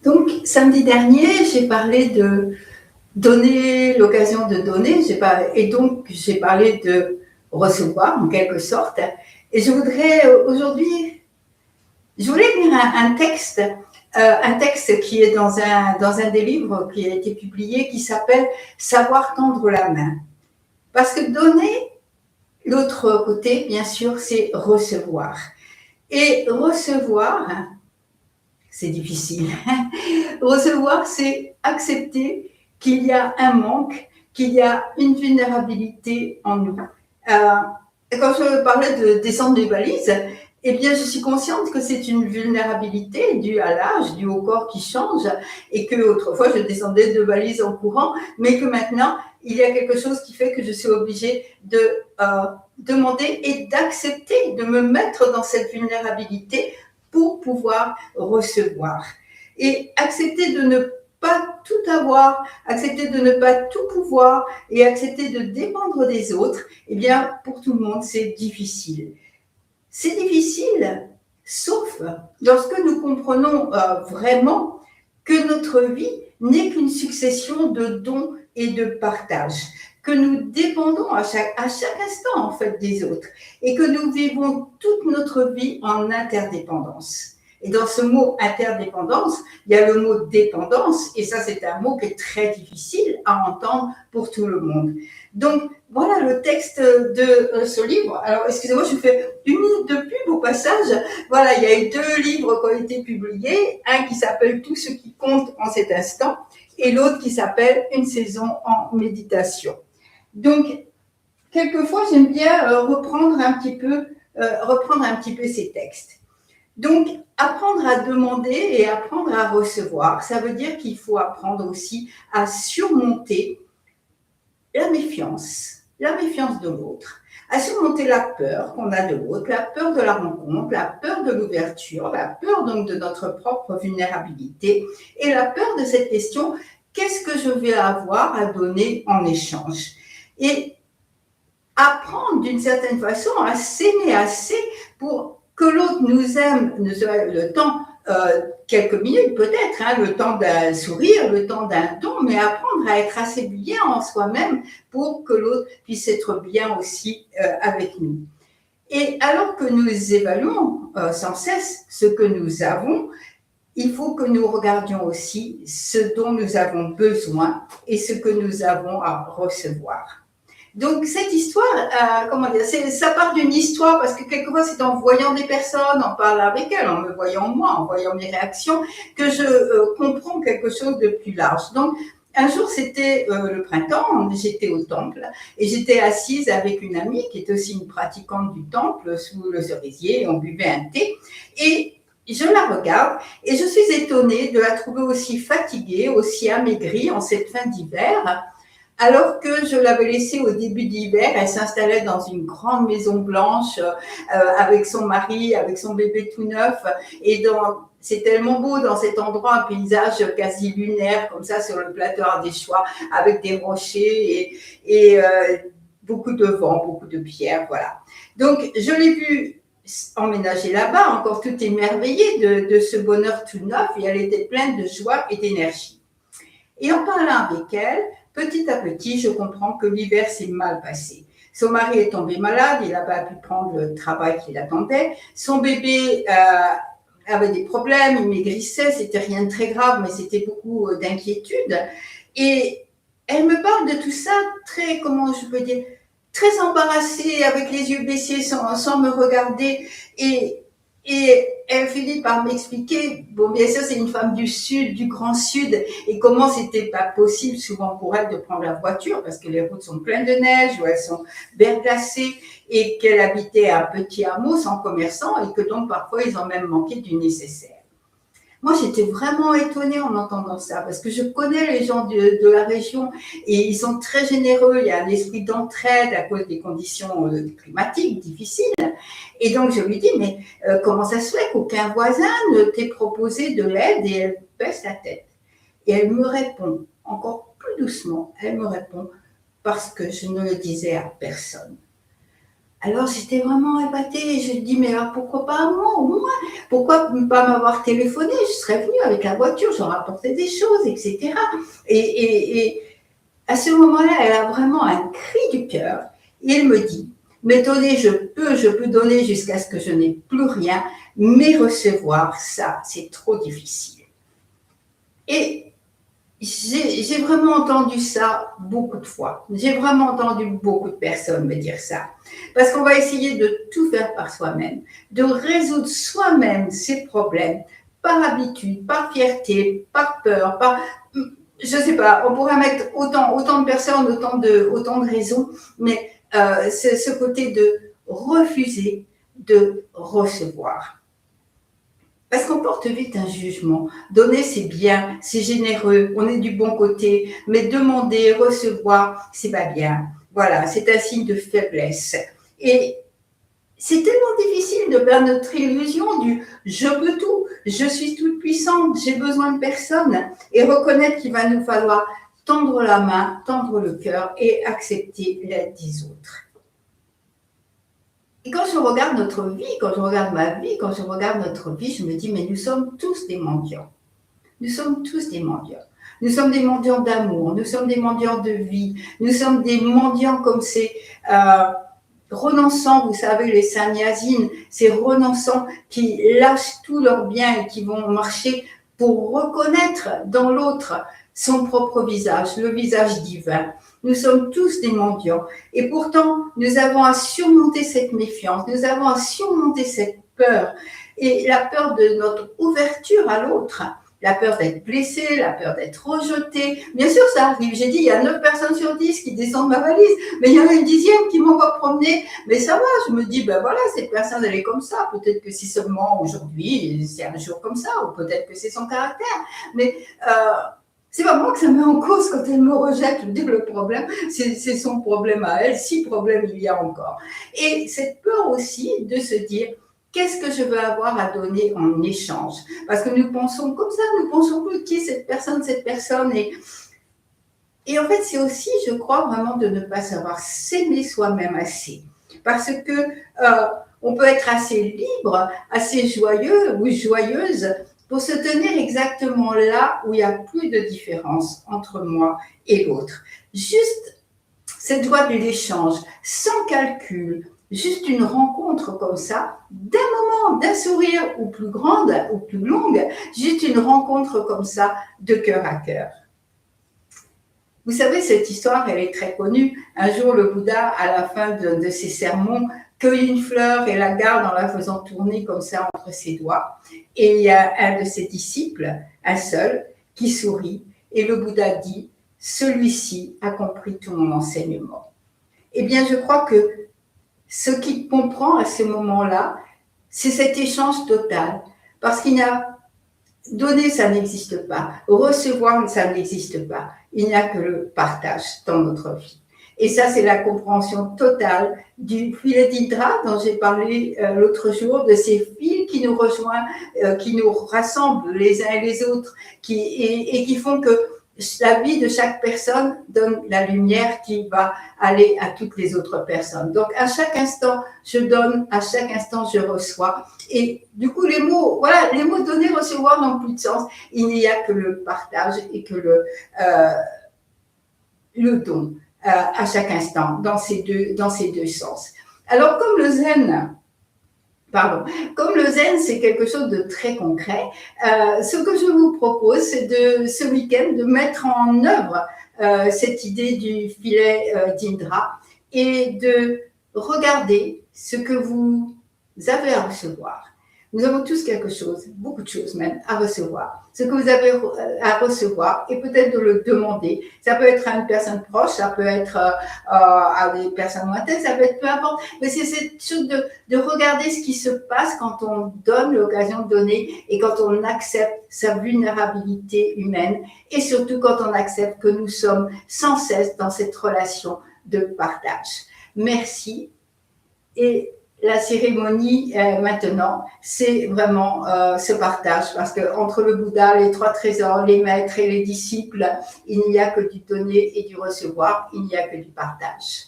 Donc, samedi dernier, j'ai parlé de donner, l'occasion de donner, et donc j'ai parlé de recevoir en quelque sorte. Et je voudrais aujourd'hui, je voulais lire un texte qui est dans un des livres qui a été publié, qui s'appelle Savoir tendre la main. Parce que donner, l'autre côté, bien sûr, c'est recevoir. Et recevoir, c'est difficile. Recevoir, c'est accepter qu'il y a un manque, qu'il y a une vulnérabilité en nous. Quand je parlais de descendre les valises, eh bien, je suis consciente que c'est une vulnérabilité due à l'âge, due au corps qui change, et que autrefois je descendais de valises en courant, mais que maintenant il y a quelque chose qui fait que je suis obligée de demander et d'accepter, de me mettre dans cette vulnérabilité pour pouvoir recevoir. Et accepter de ne pas tout avoir, accepter de ne pas tout pouvoir et accepter de dépendre des autres, eh bien, pour tout le monde, c'est difficile. C'est difficile, sauf lorsque nous comprenons vraiment que notre vie n'est qu'une succession de dons et de partages, que nous dépendons à chaque instant en fait des autres et que nous vivons toute notre vie en interdépendance. Et dans ce mot interdépendance, il y a le mot dépendance, et ça c'est un mot qui est très difficile à entendre pour tout le monde. Donc voilà le texte de ce livre. Alors excusez-moi, je fais une minute de pub au passage. Voilà, il y a eu 2 livres qui ont été publiés, un qui s'appelle Tout ce qui compte en cet instant, et l'autre qui s'appelle Une saison en méditation. Donc quelquefois j'aime bien reprendre un petit peu ces textes. Donc, apprendre à demander et apprendre à recevoir, ça veut dire qu'il faut apprendre aussi à surmonter la méfiance de l'autre, à surmonter la peur qu'on a de l'autre, la peur de la rencontre, la peur de l'ouverture, la peur donc de notre propre vulnérabilité et la peur de cette question, qu'est-ce que je vais avoir à donner en échange? Et apprendre d'une certaine façon à s'aimer assez pour que l'autre nous aime, le temps, quelques minutes peut-être, le temps d'un sourire, le temps d'un don, mais apprendre à être assez bien en soi-même pour que l'autre puisse être bien aussi avec nous. Et alors que nous évaluons sans cesse ce que nous avons, il faut que nous regardions aussi ce dont nous avons besoin et ce que nous avons à recevoir. Donc cette histoire, ça part d'une histoire parce que quelquefois c'est en voyant des personnes, en parlant avec elles, en me voyant moi, en voyant mes réactions, que je comprends quelque chose de plus large. Donc un jour c'était le printemps, j'étais au temple et j'étais assise avec une amie qui est aussi une pratiquante du temple sous le cerisier, on buvait un thé et je la regarde et je suis étonnée de la trouver aussi fatiguée, aussi amaigrie en cette fin d'hiver. Alors que je l'avais laissée au début d'hiver, elle s'installait dans une grande maison blanche avec son mari, avec son bébé tout neuf. Et c'est tellement beau dans cet endroit, un paysage quasi lunaire comme ça sur le plateau ardéchois, avec des rochers et beaucoup de vent, beaucoup de pierres, voilà. Donc je l'ai vue emménager là-bas, encore toute émerveillée de ce bonheur tout neuf, et elle était pleine de joie et d'énergie. Et en parlant avec elle, petit à petit, je comprends que l'hiver s'est mal passé. Son mari est tombé malade, il n'a pas pu prendre le travail qu'il attendait. Son bébé avait des problèmes, il maigrissait, c'était rien de très grave, mais c'était beaucoup d'inquiétude. Et elle me parle de tout ça très, comment je peux dire, très embarrassée, avec les yeux baissés, sans me regarder. Et elle finit par m'expliquer, bon, bien sûr, c'est une femme du Sud, du Grand Sud, et comment c'était pas possible souvent pour elle de prendre la voiture, parce que les routes sont pleines de neige, ou elles sont verglacées, et qu'elle habitait un petit hameau sans commerçants, et que donc parfois ils ont même manqué du nécessaire. Moi, j'étais vraiment étonnée en entendant ça, parce que je connais les gens de la région et ils sont très généreux. Il y a un esprit d'entraide à cause des conditions climatiques difficiles. Et donc, je lui dis, mais comment ça se fait qu'aucun voisin ne t'ait proposé de l'aide? Et elle baisse la tête. Et elle me répond, encore plus doucement, elle me répond, parce que je ne le disais à personne. Alors j'étais vraiment épatée. Je lui dis, mais alors pourquoi pas à moi, au moins? Pourquoi ne pas m'avoir téléphoné? Je serais venue avec la voiture, j'aurais apporté des choses, etc. Et à ce moment-là, elle a vraiment un cri du cœur. Et elle me dit, mais donner, je peux donner jusqu'à ce que je n'ai plus rien, mais recevoir, ça, c'est trop difficile. Et j'ai vraiment entendu ça beaucoup de fois. J'ai vraiment entendu beaucoup de personnes me dire ça. Parce qu'on va essayer de tout faire par soi-même, de résoudre soi-même ses problèmes, par habitude, par fierté, par peur, par... Je ne sais pas, on pourrait mettre autant de personnes, autant de raisons, mais c'est ce côté de refuser de recevoir. Parce qu'on porte vite un jugement. Donner, c'est bien, c'est généreux, on est du bon côté, mais demander, recevoir, c'est pas bien. Voilà, c'est un signe de faiblesse. Et c'est tellement difficile de perdre notre illusion du je peux tout, je suis toute puissante, j'ai besoin de personne, et reconnaître qu'il va nous falloir tendre la main, tendre le cœur et accepter l'aide des autres. Et quand je regarde notre vie, quand je regarde ma vie, quand je regarde notre vie, je me dis, mais nous sommes tous des mendiants. Nous sommes tous des mendiants. Nous sommes des mendiants d'amour, nous sommes des mendiants de vie, nous sommes des mendiants comme ces renonçants, vous savez, les sannyasines, ces renonçants qui lâchent tous leurs biens et qui vont marcher pour reconnaître dans l'autre son propre visage, le visage divin. Nous sommes tous des mendiants. Et pourtant, nous avons à surmonter cette méfiance, nous avons à surmonter cette peur, et la peur de notre ouverture à l'autre, la peur d'être blessé, la peur d'être rejeté. Bien sûr, ça arrive. J'ai dit, il y a 9 personnes sur 10 qui descendent ma valise, mais il y en a une 10e qui m'envoie promener. Mais ça va, je me dis, ben voilà, cette personne, elle est comme ça. Peut-être que c'est seulement aujourd'hui, c'est un jour comme ça, ou peut-être que c'est son caractère. Mais c'est pas moi que ça met en cause quand elle me rejette. Je dis, le problème, c'est son problème à elle, si problème il y a encore. Et cette peur aussi de se dire, qu'est-ce que je veux avoir à donner en échange? Parce que nous pensons comme ça, nous pensons que qui est cette personne. Et en fait, c'est aussi, je crois, vraiment de ne pas savoir s'aimer soi-même assez. Parce que on peut être assez libre, assez joyeux ou joyeuse pour se tenir exactement là où il n'y a plus de différence entre moi et l'autre. Juste cette joie de l'échange, sans calcul, juste une rencontre comme ça, d'un moment, d'un sourire ou plus grande ou plus longue, juste une rencontre comme ça de cœur à cœur. Vous savez, cette histoire, elle est très connue. Un jour, le Bouddha, à la fin de ses sermons, cueille une fleur et la garde en la faisant tourner comme ça entre ses doigts. Et il y a un de ses disciples, un seul, qui sourit. Et le Bouddha dit, celui-ci a compris tout mon enseignement. Eh bien, je crois que ce qui comprend à ce moment-là, c'est cet échange total. Parce qu'il n'y a donner, ça n'existe pas. Recevoir, ça n'existe pas. Il n'y a que le partage dans notre vie. Et ça, c'est la compréhension totale du filet d'Indra dont j'ai parlé l'autre jour, de ces fils qui nous rejoignent, qui nous rassemblent les uns et les autres, et qui font que la vie de chaque personne donne la lumière qui va aller à toutes les autres personnes. Donc, à chaque instant, je donne, à chaque instant, je reçois. Et du coup, les mots donner, recevoir n'ont plus de sens. Il n'y a que le partage et que le don à chaque instant, dans ces deux sens. Alors, comme le zen, c'est quelque chose de très concret. Ce que je vous propose, c'est ce week-end de mettre en œuvre cette idée du filet d'Indra et de regarder ce que vous avez à recevoir. Nous avons tous quelque chose, beaucoup de choses même, à recevoir. Ce que vous avez à recevoir et peut-être de le demander. Ça peut être à une personne proche, ça peut être à des personnes lointaines, ça peut être peu importe. Mais c'est cette chose de regarder ce qui se passe quand on donne l'occasion de donner et quand on accepte sa vulnérabilité humaine et surtout quand on accepte que nous sommes sans cesse dans cette relation de partage. Merci. Et la cérémonie maintenant, c'est vraiment ce partage, parce que entre le Bouddha, les 3 trésors, les maîtres et les disciples, il n'y a que du donner et du recevoir, il n'y a que du partage.